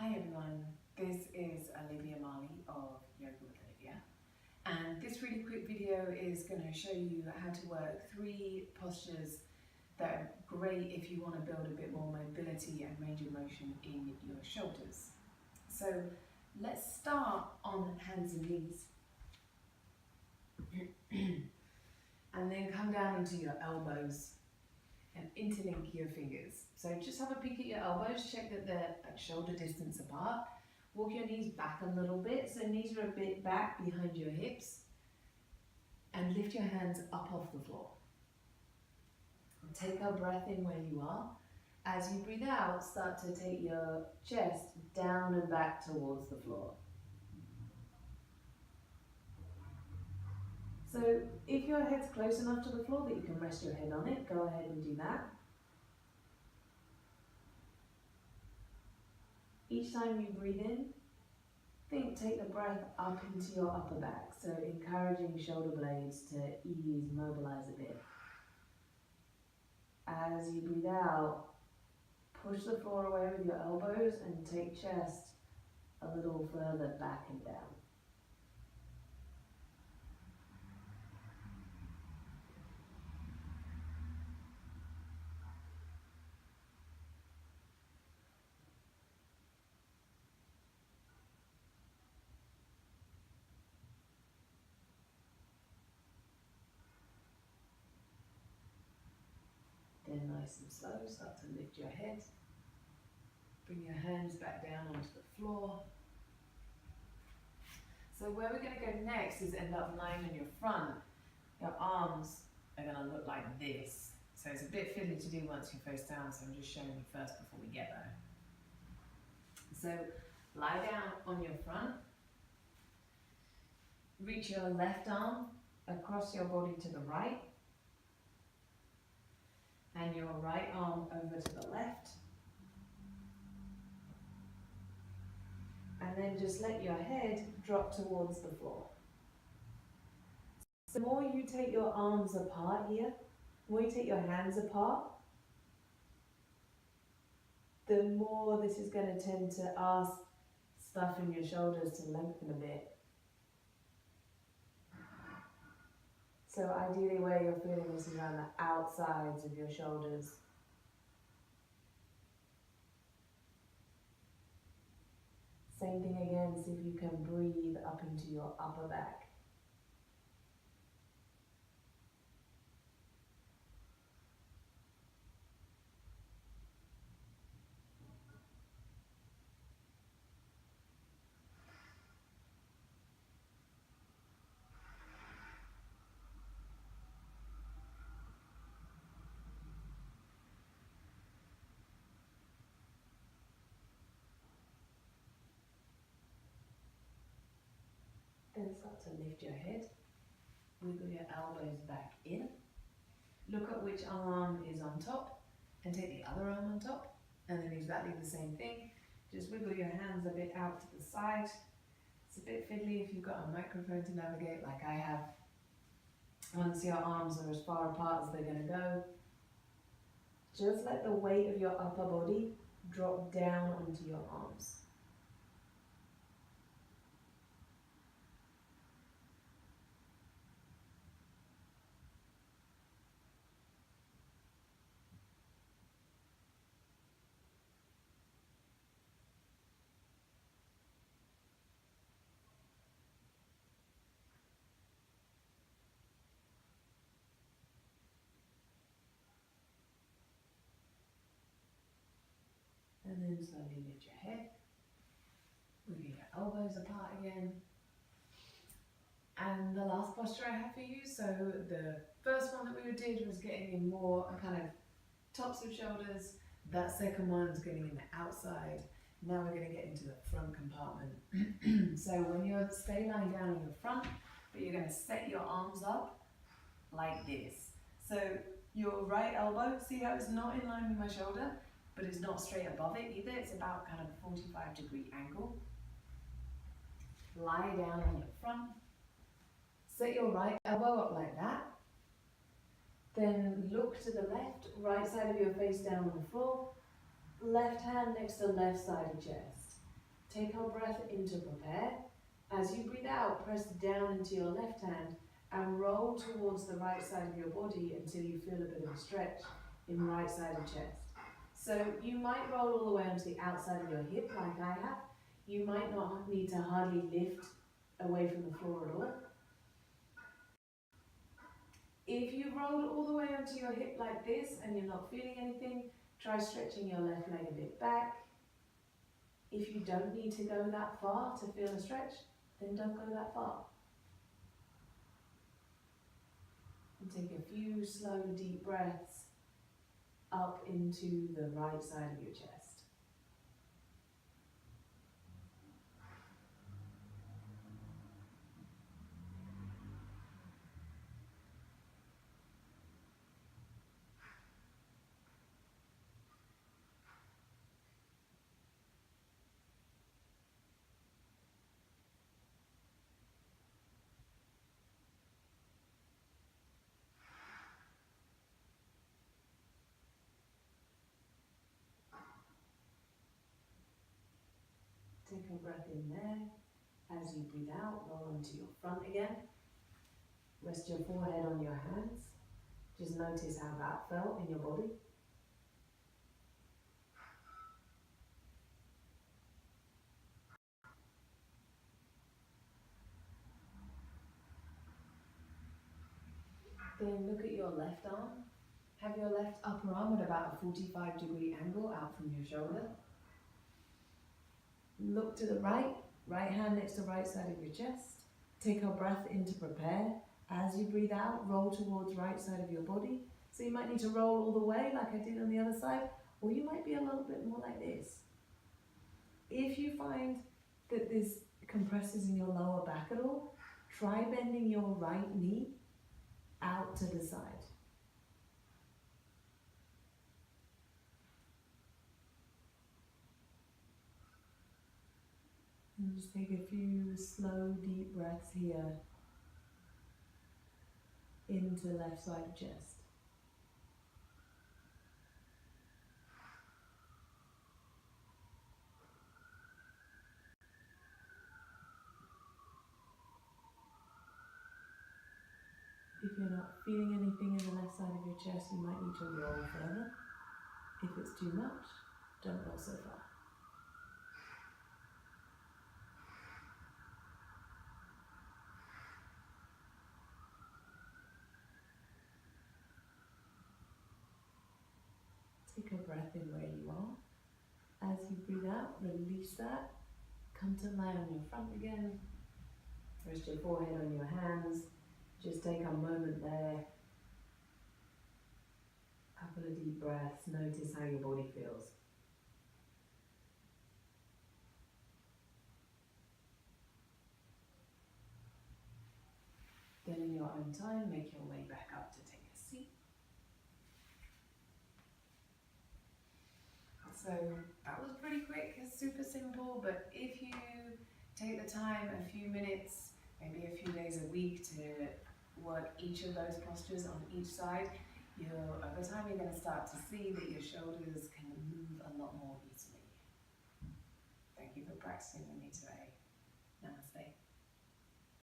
Hi everyone, this is Olivia Marley of Yoga with Olivia, and this really quick video is going to show you how to work 3 postures that are great if you want to build a bit more mobility and range of motion in your shoulders. So let's start on hands and knees and then come down into your elbows and interlink your fingers. So just have a peek at your elbows, check that they're at shoulder distance apart. Walk your knees back a little bit, so knees are a bit back behind your hips, and lift your hands up off the floor. Take a breath in where you are. As you breathe out, start to take your chest down and back towards the floor. So if your head's close enough to the floor that you can rest your head on it, go ahead and do that. Each time you breathe in, take the breath up into your upper back, so encouraging shoulder blades to ease, mobilize a bit. As you breathe out, push the floor away with your elbows and take chest a little further back and down. Then nice and slow, start to lift your head. Bring your hands back down onto the floor. So where we're going to go next is end up lying on your front. Your arms are going to look like this. So it's a bit fiddly to do once you're face down, so I'm just showing you first before we get there. So lie down on your front. Reach your left arm across your body to the right, and your right arm over to the left. And then just let your head drop towards the floor. So the more you take your arms apart here, the more you take your hands apart, the more this is going to tend to ask stuff in your shoulders to lengthen a bit. So ideally where you're feeling this is around the outsides of your shoulders. Same thing again, see if you can breathe up into your upper back. Then start to lift your head, wiggle your elbows back in, look at which arm is on top and take the other arm on top, and then exactly the same thing, just wiggle your hands a bit out to the side. It's a bit fiddly if you've got a microphone to navigate like I have. Once your arms are as far apart as they're going to go, just let the weight of your upper body drop down onto your arms. And then slowly lift your head, wiggle your elbows apart again. And the last posture I have for you, so the first one that we did was getting in more kind of tops of shoulders. That second one's getting in the outside. Now we're going to get into the front compartment. So when you stay lying down on your front, but you're going to set your arms up like this. So your right elbow, see how it's not in line with my shoulder, but it's not straight above it either. It's about kind of a 45-degree angle. Lie down on your front. Set your right elbow up like that. Then look to the left, right side of your face down on the floor. Left hand next to left side of chest. Take our breath in to prepare. As you breathe out, press down into your left hand and roll towards the right side of your body until you feel a bit of a stretch in right side of chest. So you might roll all the way onto the outside of your hip like I have. You might not need to hardly lift away from the floor at all. If you roll all the way onto your hip like this and you're not feeling anything, try stretching your left leg a bit back. If you don't need to go that far to feel a stretch, then don't go that far. And take a few slow, deep breaths up into the right side of your chest. Take a breath in there. As you breathe out, roll onto your front again. Rest your forehead on your hands. Just notice how that felt in your body. Then look at your left arm. Have your left upper arm at about a 45-degree angle out from your shoulder. Look to the right, right hand next to right side of your chest. Take a breath in to prepare. As you breathe out, roll towards right side of your body. So you might need to roll all the way like I did on the other side, or you might be a little bit more like this. If you find that this compresses in your lower back at all, try bending your right knee out to the side. And just take a few slow, deep breaths here into left side of chest. If you're not feeling anything in the left side of your chest, you might need to roll further. If it's too much, don't roll so far. Take a breath in where you are. As you breathe out, release that. Come to lie on your front again. Rest your forehead on your hands. Just take a moment there. Couple of deep breaths. Notice how your body feels. Then in your own time, make your way back up to take a seat. So that was pretty quick, it's super simple, but if you take the time, a few minutes, maybe a few days a week to work each of those postures on each side, over time you're going to start to see that your shoulders can move a lot more easily. Thank you for practicing with me today.